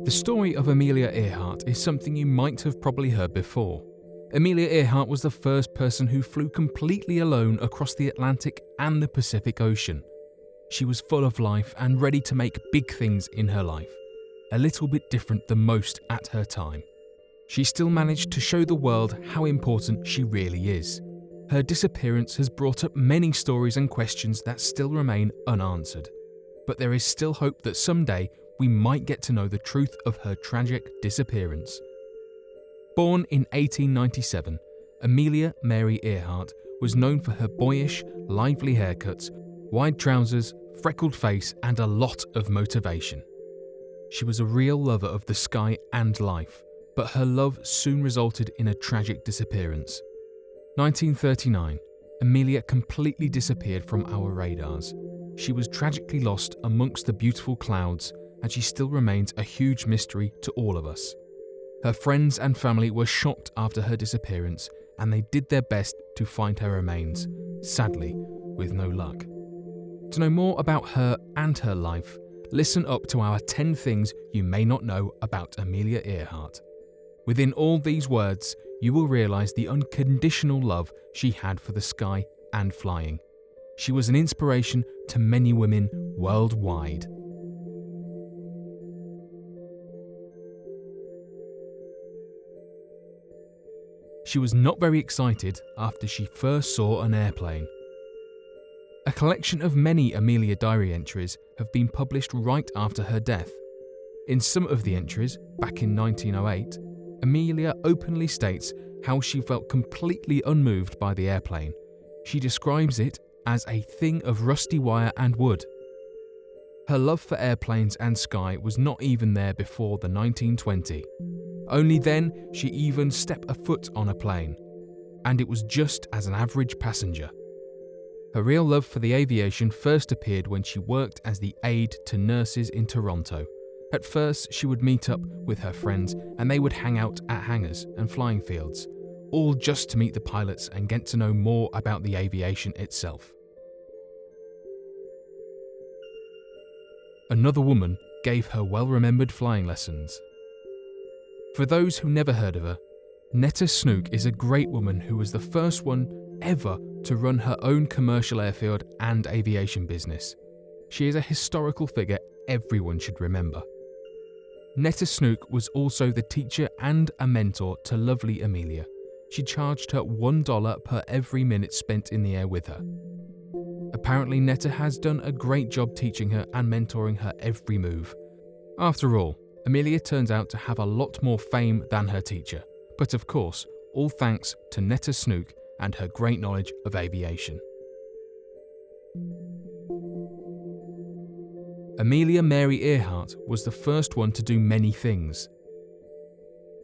The story of Amelia Earhart is something you might have probably heard before. Amelia Earhart was the first person who flew completely alone across the Atlantic and the Pacific Ocean. She was full of life and ready to make big things in her life, a little bit different than most at her time. She still managed to show the world how important she really is. Her disappearance has brought up many stories and questions that still remain unanswered. But there is still hope that someday we might get to know the truth of her tragic disappearance. Born in 1897, Amelia Mary Earhart was known for her boyish, lively haircuts, wide trousers, freckled face, and a lot of motivation. She was a real lover of the sky and life, but her love soon resulted in a tragic disappearance. 1939, Amelia completely disappeared from our radars. She was tragically lost amongst the beautiful clouds, and she still remains a huge mystery to all of us. Her friends and family were shocked after her disappearance, and they did their best to find her remains, sadly, with no luck. To know more about her and her life, listen up to our 10 things you may not know about Amelia Earhart. Within all these words, you will realise the unconditional love she had for the sky and flying. She was an inspiration to many women worldwide. She was not very excited after she first saw an airplane. A collection of many Amelia diary entries have been published right after her death. In some of the entries, back in 1908, Amelia openly states how she felt completely unmoved by the airplane. She describes it as a thing of rusty wire and wood. Her love for airplanes and sky was not even there before the 1920. Only then she even stepped a foot on a plane, and it was just as an average passenger. Her real love for the aviation first appeared when she worked as the aide to nurses in Toronto. At first, she would meet up with her friends and they would hang out at hangars and flying fields, all just to meet the pilots and get to know more about the aviation itself. Another woman gave her well-remembered flying lessons. For those who never heard of her, Netta Snook is a great woman who was the first one ever to run her own commercial airfield and aviation business. She is a historical figure everyone should remember. Netta Snook was also the teacher and a mentor to lovely Amelia. She charged her $1 per every minute spent in the air with her. Apparently, Netta has done a great job teaching her and mentoring her every move. After all, Amelia turns out to have a lot more fame than her teacher, but of course, all thanks to Netta Snook and her great knowledge of aviation. Amelia Mary Earhart was the first one to do many things.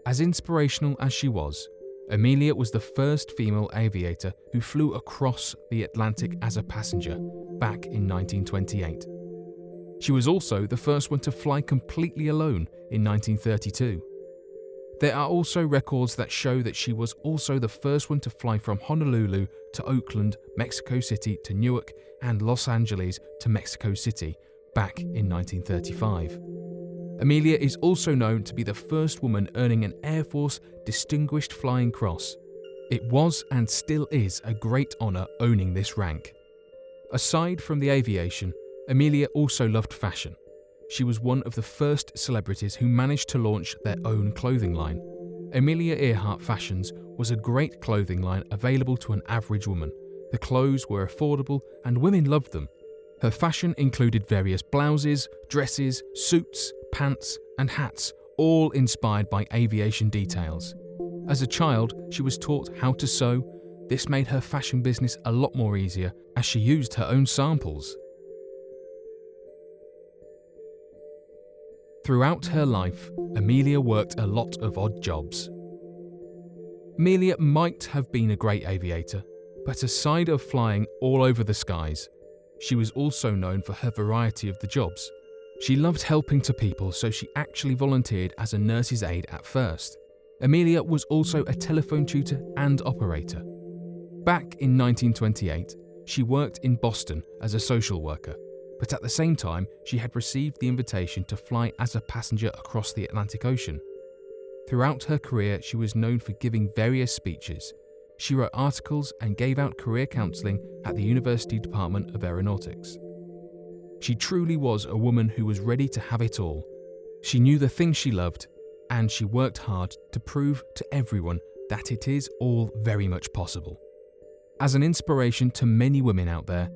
As inspirational as she was, Amelia was the first female aviator who flew across the Atlantic as a passenger back in 1928. She was also the first one to fly completely alone in 1932. There are also records that show that she was also the first one to fly from Honolulu to Oakland, Mexico City to Newark, and Los Angeles to Mexico City back in 1935. Amelia is also known to be the first woman earning an Air Force Distinguished Flying Cross. It was and still is a great honour owning this rank. Aside from the aviation, Amelia also loved fashion. She was one of the first celebrities who managed to launch their own clothing line. Amelia Earhart Fashions was a great clothing line available to an average woman. The clothes were affordable and women loved them. Her fashion included various blouses, dresses, suits, pants, and hats, all inspired by aviation details. As a child, she was taught how to sew. This made her fashion business a lot more easier as she used her own samples. Throughout her life, Amelia worked a lot of odd jobs. Amelia might have been a great aviator, but aside of flying all over the skies, she was also known for her variety of the jobs. She loved helping to people, so she actually volunteered as a nurse's aide at first. Amelia was also a telephone tutor and operator. Back in 1928, she worked in Boston as a social worker, but at the same time, she had received the invitation to fly as a passenger across the Atlantic Ocean. Throughout her career, she was known for giving various speeches. She wrote articles and gave out career counselling at the University Department of Aeronautics. She truly was a woman who was ready to have it all. She knew the things she loved, and she worked hard to prove to everyone that it is all very much possible. As an inspiration to many women out there,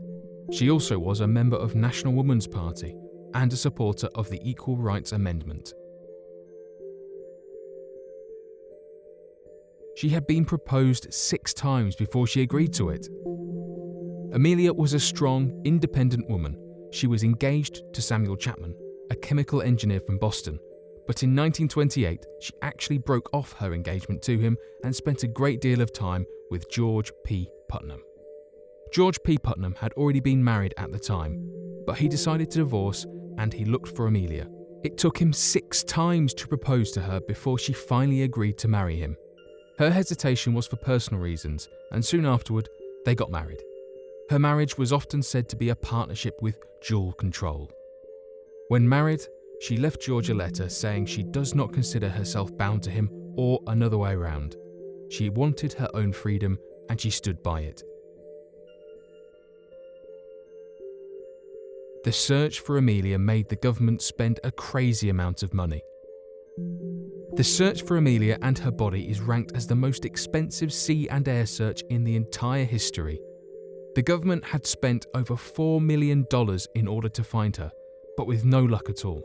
she also was a member of National Woman's Party and a supporter of the Equal Rights Amendment. She had been proposed 6 times before she agreed to it. Amelia was a strong, independent woman. She was engaged to Samuel Chapman, a chemical engineer from Boston, but in 1928 she actually broke off her engagement to him and spent a great deal of time with George P. Putnam. George P. Putnam had already been married at the time, but he decided to divorce and he looked for Amelia. It took him 6 times to propose to her before she finally agreed to marry him. Her hesitation was for personal reasons, and soon afterward, they got married. Her marriage was often said to be a partnership with dual control. When married, she left George a letter saying she does not consider herself bound to him or another way around. She wanted her own freedom and she stood by it. The search for Amelia made the government spend a crazy amount of money. The search for Amelia and her body is ranked as the most expensive sea and air search in the entire history. The government had spent over $4 million in order to find her, but with no luck at all.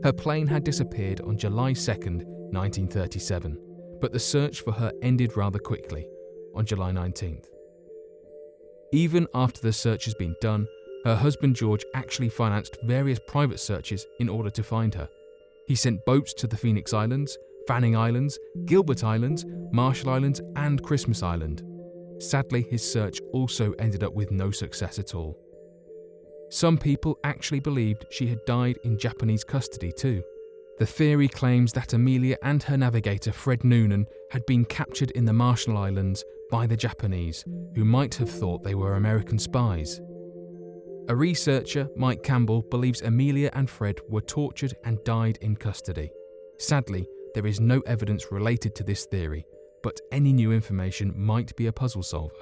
Her plane had disappeared on July 2nd, 1937, but the search for her ended rather quickly, on July 19th. Even after the search has been done, her husband George actually financed various private searches in order to find her. He sent boats to the Phoenix Islands, Fanning Islands, Gilbert Islands, Marshall Islands, and Christmas Island. Sadly, his search also ended up with no success at all. Some people actually believed she had died in Japanese custody too. The theory claims that Amelia and her navigator Fred Noonan had been captured in the Marshall Islands by the Japanese, who might have thought they were American spies. A researcher, Mike Campbell, believes Amelia and Fred were tortured and died in custody. Sadly, there is no evidence related to this theory, but any new information might be a puzzle solver.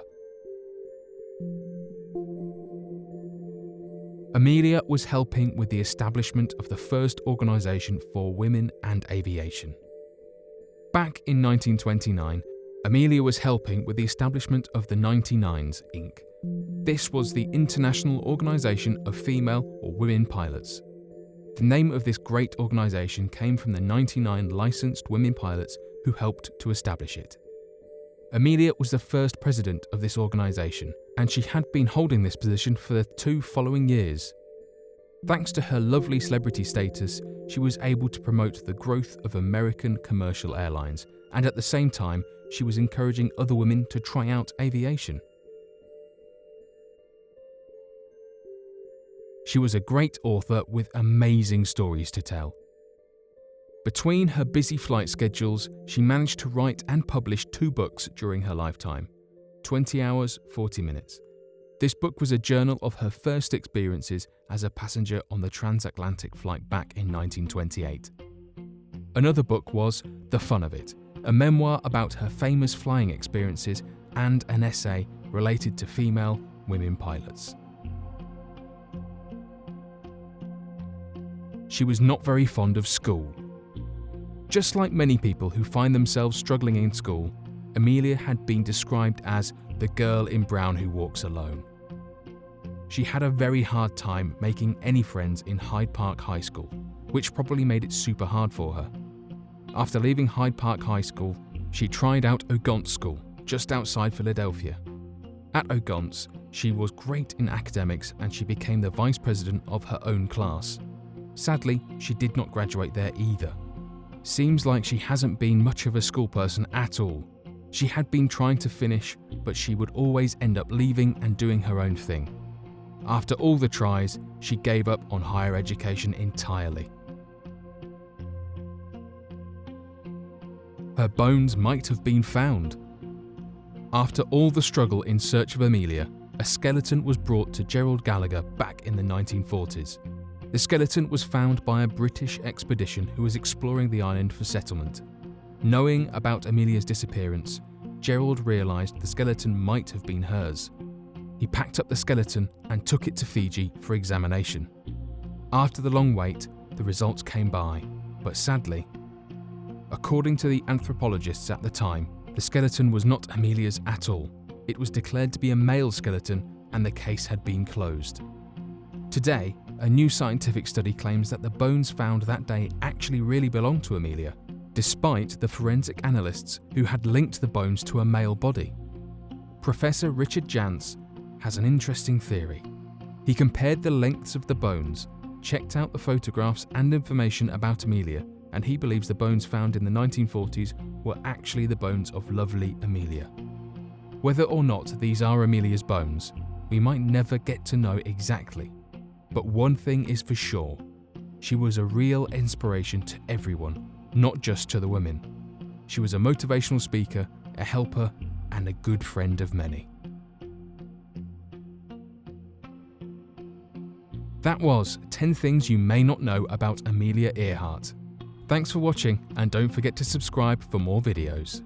Amelia was helping with the establishment of the first organisation for women and aviation. Back in 1929, Amelia was helping with the establishment of the 99s, Inc. This was the International Organisation of Female or Women Pilots. The name of this great organisation came from the 99 licensed women pilots who helped to establish it. Amelia was the first president of this organisation, and she had been holding this position for the 2 following years. Thanks to her lovely celebrity status, she was able to promote the growth of American commercial airlines, and at the same time, she was encouraging other women to try out aviation. She was a great author with amazing stories to tell. Between her busy flight schedules, she managed to write and publish 2 books during her lifetime, 20 Hours, 40 Minutes. This book was a journal of her first experiences as a passenger on the transatlantic flight back in 1928. Another book was The Fun of It, a memoir about her famous flying experiences and an essay related to female women pilots. She was not very fond of school. Just like many people who find themselves struggling in school, Amelia had been described as the girl in brown who walks alone. She had a very hard time making any friends in Hyde Park High School, which probably made it super hard for her. After leaving Hyde Park High School, she tried out Ogonce School, just outside Philadelphia. At Ogonce, she was great in academics and she became the vice president of her own class. Sadly, she did not graduate there either. Seems like she hasn't been much of a school person at all. She had been trying to finish, but she would always end up leaving and doing her own thing. After all the tries, she gave up on higher education entirely. Her bones might have been found. After all the struggle in search of Amelia, a skeleton was brought to Gerald Gallagher back in the 1940s. The skeleton was found by a British expedition who was exploring the island for settlement. Knowing about Amelia's disappearance, Gerald realised the skeleton might have been hers. He packed up the skeleton and took it to Fiji for examination. After the long wait, the results came by, but sadly, according to the anthropologists at the time, the skeleton was not Amelia's at all. It was declared to be a male skeleton and the case had been closed. Today, a new scientific study claims that the bones found that day actually really belonged to Amelia, despite the forensic analysts who had linked the bones to a male body. Professor Richard Jantz has an interesting theory. He compared the lengths of the bones, checked out the photographs and information about Amelia, and he believes the bones found in the 1940s were actually the bones of lovely Amelia. Whether or not these are Amelia's bones, we might never get to know exactly. But one thing is for sure, she was a real inspiration to everyone, not just to the women. She was a motivational speaker, a helper, and a good friend of many. That was 10 things you may not know about Amelia Earhart. Thanks for watching, and don't forget to subscribe for more videos.